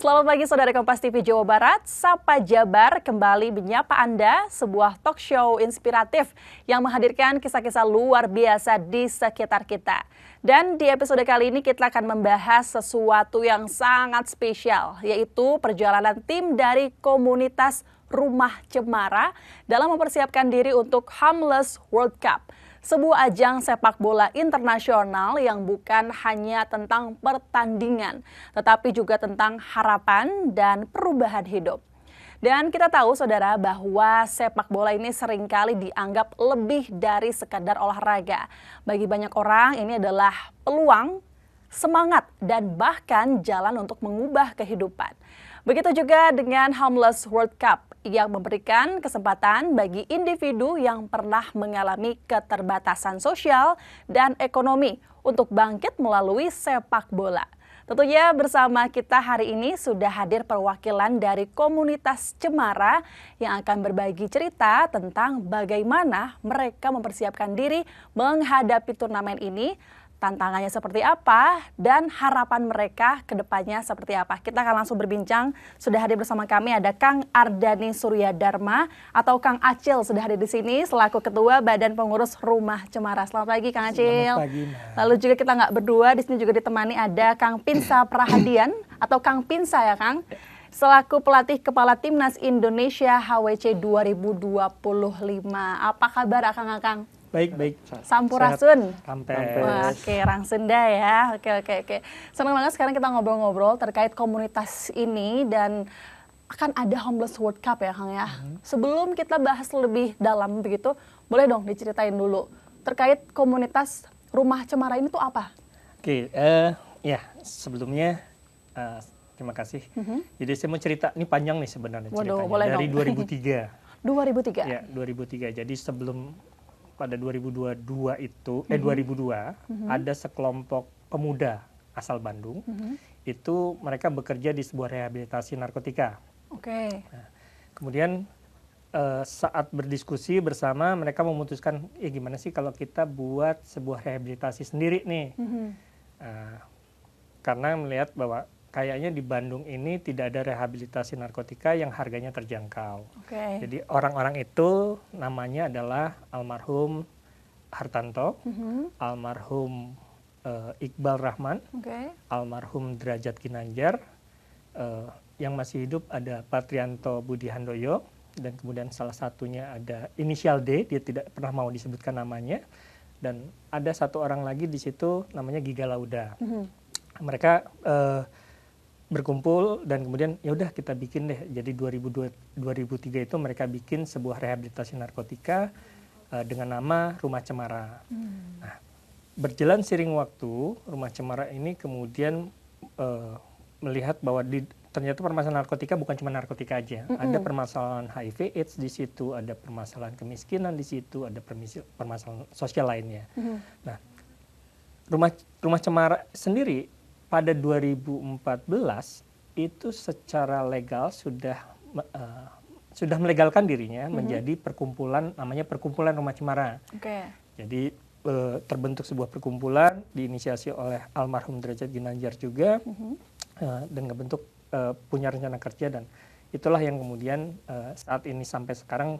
Selamat pagi saudara Kompas TV Jawa Barat, Sapa Jabar kembali menyapa Anda, sebuah talk show inspiratif yang menghadirkan kisah-kisah luar biasa di sekitar kita. Dan di episode kali ini kita akan membahas sesuatu yang sangat spesial, yaitu perjalanan tim dari komunitas Rumah Cemara dalam mempersiapkan diri untuk Homeless World Cup. Sebuah ajang sepak bola internasional yang bukan hanya tentang pertandingan, tetapi juga tentang harapan dan perubahan hidup. Dan kita tahu saudara bahwa sepak bola ini seringkali dianggap lebih dari sekadar olahraga. Bagi banyak orang ini adalah peluang, semangat, dan bahkan jalan untuk mengubah kehidupan. Begitu juga dengan Homeless World Cup yang memberikan kesempatan bagi individu yang pernah mengalami keterbatasan sosial dan ekonomi untuk bangkit melalui sepak bola. Tentunya bersama kita hari ini sudah hadir perwakilan dari komunitas Cemara yang akan berbagi cerita tentang bagaimana mereka mempersiapkan diri menghadapi turnamen ini, tantangannya seperti apa, dan harapan mereka ke depannya seperti apa. Kita akan langsung berbincang. Sudah hadir bersama kami ada Kang Ardani Surya Dharma atau Kang Acil sudah hadir di sini selaku Ketua Badan Pengurus Rumah Cemara. Selamat pagi Kang Acil. Selamat pagi, Mbak. Lalu juga kita nggak berdua, di sini juga ditemani ada Kang Pinsa Prahadian atau Kang Pinsa ya Kang, selaku pelatih kepala Timnas Indonesia HWC 2025. Apa kabar Akang-akang? Baik. Sampurasun. Rampes. Oke, Rang Sunda ya. Oke. Senang banget sekarang kita ngobrol-ngobrol terkait komunitas ini dan akan ada Homeless World Cup ya Kang ya. Sebelum kita bahas lebih dalam begitu, boleh dong diceritain dulu terkait komunitas Rumah Cemara ini tuh apa? Oke, ya sebelumnya terima kasih. Jadi saya mau cerita, ini panjang nih sebenarnya ceritanya. Boleh dari dong. 2003. 2003? Ya, 2003. Jadi sebelum pada 2002 itu, 2002 ada sekelompok pemuda asal Bandung. Itu mereka bekerja di sebuah rehabilitasi narkotika. Oke. Nah, kemudian saat berdiskusi bersama mereka memutuskan, gimana sih kalau kita buat sebuah rehabilitasi sendiri nih. Karena melihat bahwa kayaknya di Bandung ini tidak ada rehabilitasi narkotika yang harganya terjangkau. Oke. Jadi orang-orang itu namanya adalah almarhum Hartanto, almarhum Iqbal Rahman, almarhum Derajat Ginanjar, yang masih hidup ada Patrianto Budi Handoyo, dan kemudian salah satunya ada inisial D, dia tidak pernah mau disebutkan namanya, dan ada satu orang lagi di situ namanya Giga Lauda. Mereka berkumpul dan kemudian ya udah kita bikin deh. Jadi 2003 itu mereka bikin sebuah rehabilitasi narkotika dengan nama Rumah Cemara. Nah, berjalan seiring waktu, Rumah Cemara ini kemudian melihat bahwa ternyata permasalahan narkotika bukan cuma narkotika aja. Ada permasalahan HIV/AIDS di situ, ada permasalahan kemiskinan di situ, ada permasalahan sosial lainnya. Nah, Rumah Cemara sendiri pada 2014 itu secara legal sudah melegalkan dirinya menjadi perkumpulan, namanya Perkumpulan Rumah Cemara. Jadi terbentuk sebuah perkumpulan diinisiasi oleh almarhum Derajat Ginanjar juga, dan ngebentuk punya rencana kerja, dan itulah yang kemudian saat ini sampai sekarang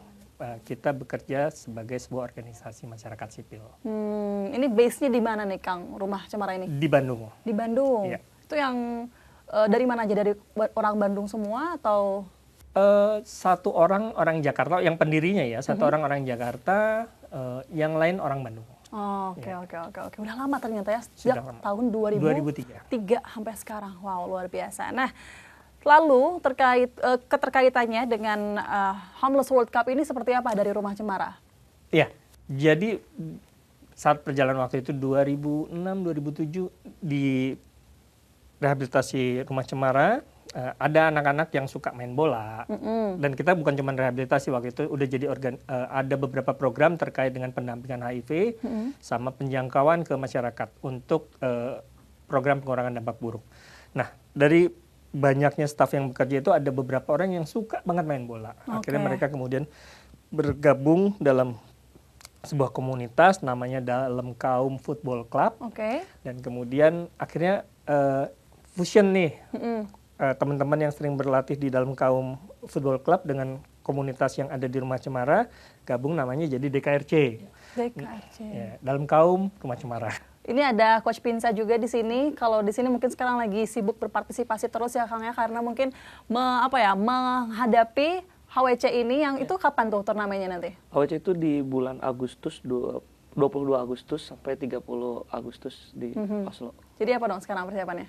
kita bekerja sebagai sebuah organisasi masyarakat sipil. Ini base-nya di mana nih Kang, Rumah Cemara ini? Di Bandung. Di Bandung? Iya. Itu yang dari mana aja? Dari orang Bandung semua atau? Satu orang Jakarta, yang pendirinya ya, satu orang Jakarta, yang lain orang Bandung. Oke. Udah lama ternyata ya, Sudah sejak lama. tahun 2003 sampai sekarang. Wow, luar biasa. Nah, lalu terkait keterkaitannya dengan Homeless World Cup ini seperti apa dari Rumah Cemara? Iya, jadi saat perjalanan waktu itu 2006-2007 di rehabilitasi Rumah Cemara, ada anak-anak yang suka main bola, dan kita bukan cuma rehabilitasi waktu itu, udah jadi ada beberapa program terkait dengan pendampingan HIV sama penjangkauan ke masyarakat untuk program pengurangan dampak buruk. Nah, dari banyaknya staf yang bekerja itu ada beberapa orang yang suka banget main bola. Akhirnya mereka kemudian bergabung dalam sebuah komunitas namanya Dalam Kaum Football Club. Dan kemudian akhirnya fusion nih teman-teman yang sering berlatih di dalam kaum football club dengan komunitas yang ada di Rumah Cemara gabung namanya jadi DKRC. DKRC. Ya, dalam kaum Rumah Cemara. Ini ada Coach Pinsa juga di sini. Kalau di sini mungkin sekarang lagi sibuk berpartisipasi terus ya Kang ya, karena mungkin menghadapi HWC ini yang itu kapan tuh turnamennya nanti? HWC itu di bulan Agustus 22 Agustus sampai 30 Agustus di Oslo. Jadi apa dong sekarang persiapannya?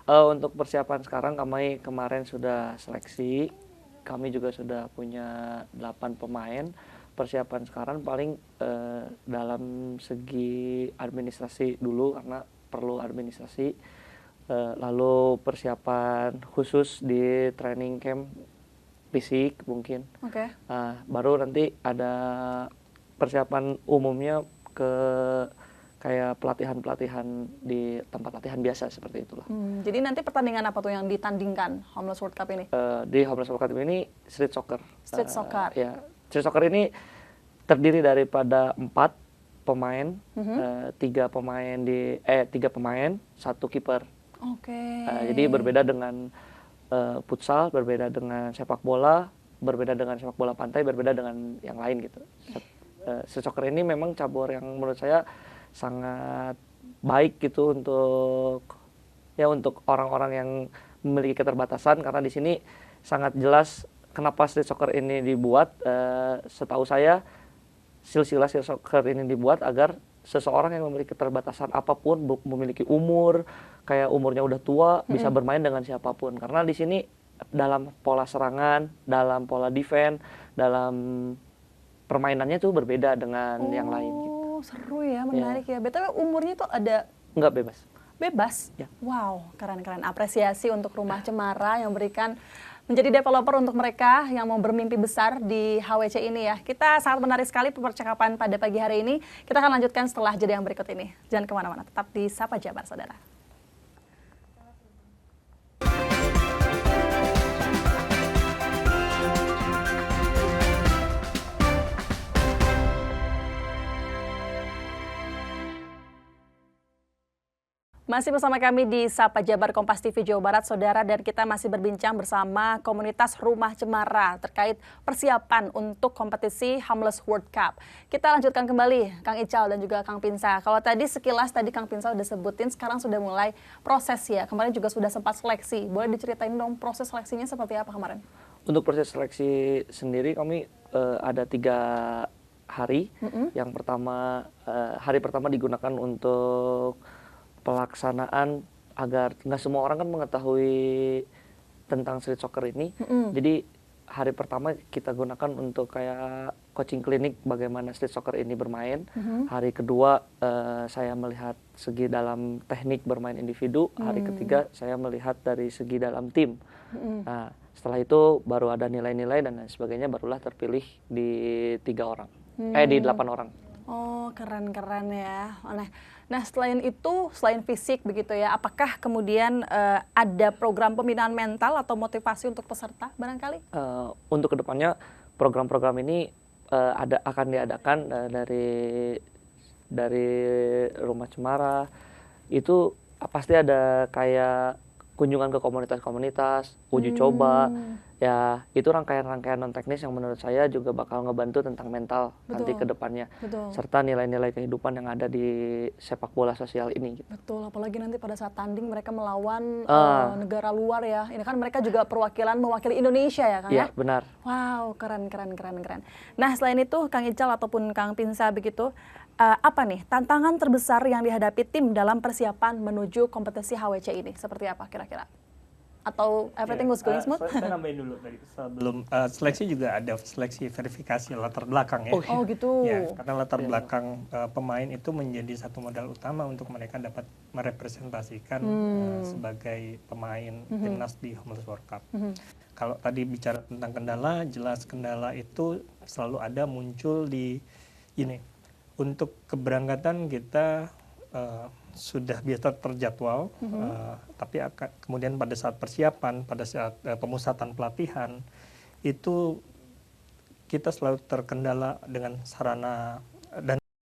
Untuk persiapan sekarang kami kemarin sudah seleksi. Kami juga sudah punya 8 pemain. Persiapan sekarang paling dalam segi administrasi dulu karena perlu administrasi, lalu persiapan khusus di training camp fisik mungkin. Baru nanti ada persiapan umumnya ke kayak pelatihan-pelatihan di tempat latihan biasa seperti itulah. Jadi nanti pertandingan apa tuh yang ditandingkan Homeless World Cup ini? Di Homeless World Cup ini street soccer. Street soccer. Ya, street soccer ini terdiri daripada 4 pemain, 3 pemain 1 kiper. Jadi berbeda dengan futsal, berbeda dengan sepak bola, berbeda dengan sepak bola pantai, berbeda dengan yang lain gitu. Street soccer ini memang cabur yang menurut saya sangat baik gitu untuk orang-orang yang memiliki keterbatasan, karena di sini sangat jelas kenapa street soccer ini dibuat. Setahu saya silsilah street soccer ini dibuat agar seseorang yang memiliki keterbatasan apapun, memiliki umur, kayak umurnya udah tua, bisa bermain dengan siapapun. Karena di sini dalam pola serangan, dalam pola defense, dalam permainannya tuh berbeda dengan yang lain gitu. Seru ya, menarik ya. BTW umurnya tuh ada? Enggak, bebas. Bebas? Ya. Wow, keren-keren. Apresiasi untuk Rumah Cemara yang berikan menjadi developer untuk mereka yang mau bermimpi besar di HWC ini ya. Kita sangat menarik sekali percakapan pada pagi hari ini. Kita akan lanjutkan setelah jeda yang berikut ini. Jangan kemana-mana, tetap di Sapa Jabar, saudara. Masih bersama kami di Sapa Jabar Kompas TV Jawa Barat, saudara, dan kita masih berbincang bersama komunitas Rumah Cemara terkait persiapan untuk kompetisi Homeless World Cup. Kita lanjutkan kembali, Kang Ical dan juga Kang Pinsa. Kalau tadi sekilas Kang Pinsa udah sebutin, sekarang sudah mulai proses ya. Kemarin juga sudah sempat seleksi. Boleh diceritain dong proses seleksinya seperti apa kemarin? Untuk proses seleksi sendiri kami ada 3 hari. Yang pertama, hari pertama digunakan untuk pelaksanaan agar nggak semua orang kan mengetahui tentang street soccer ini. Jadi hari pertama kita gunakan untuk kayak coaching klinik bagaimana street soccer ini bermain. Hari kedua saya melihat segi dalam teknik bermain individu. Hari ketiga saya melihat dari segi dalam tim. Nah, setelah itu baru ada nilai-nilai dan lain sebagainya, barulah terpilih di 3 orang. Di 8 orang. Oh, keren-keren ya. Nah, selain itu, selain fisik begitu ya, apakah kemudian ada program pembinaan mental atau motivasi untuk peserta barangkali? Untuk kedepannya program-program ini akan diadakan dari Rumah Cemara. Itu pasti ada kayak kunjungan ke komunitas-komunitas, uji coba. Ya, itu rangkaian-rangkaian non teknis yang menurut saya juga bakal ngebantu tentang mental nanti ke depannya. Serta nilai-nilai kehidupan yang ada di sepak bola sosial ini. Betul, apalagi nanti pada saat tanding mereka melawan negara luar ya. Ini kan mereka juga mewakili Indonesia ya, Kang? Iya, benar. Wow, keren. Nah, selain itu Kang Ical ataupun Kang Pinsa begitu, apa nih tantangan terbesar yang dihadapi tim dalam persiapan menuju kompetisi HWC ini? Seperti apa kira-kira? Atau everything was going smooth? Saya nambahin dulu tadi, sebelum seleksi juga ada seleksi verifikasi latar belakang ya. Oh gitu. Ya, karena latar belakang pemain itu menjadi satu modal utama untuk mereka dapat merepresentasikan sebagai pemain timnas di Homeless World Cup. Kalau tadi bicara tentang kendala, jelas kendala itu selalu ada muncul di ini. Untuk keberangkatan kita sudah biasa terjadwal, tapi kemudian pada saat persiapan, pada saat pemusatan pelatihan, itu kita selalu terkendala dengan sarana dan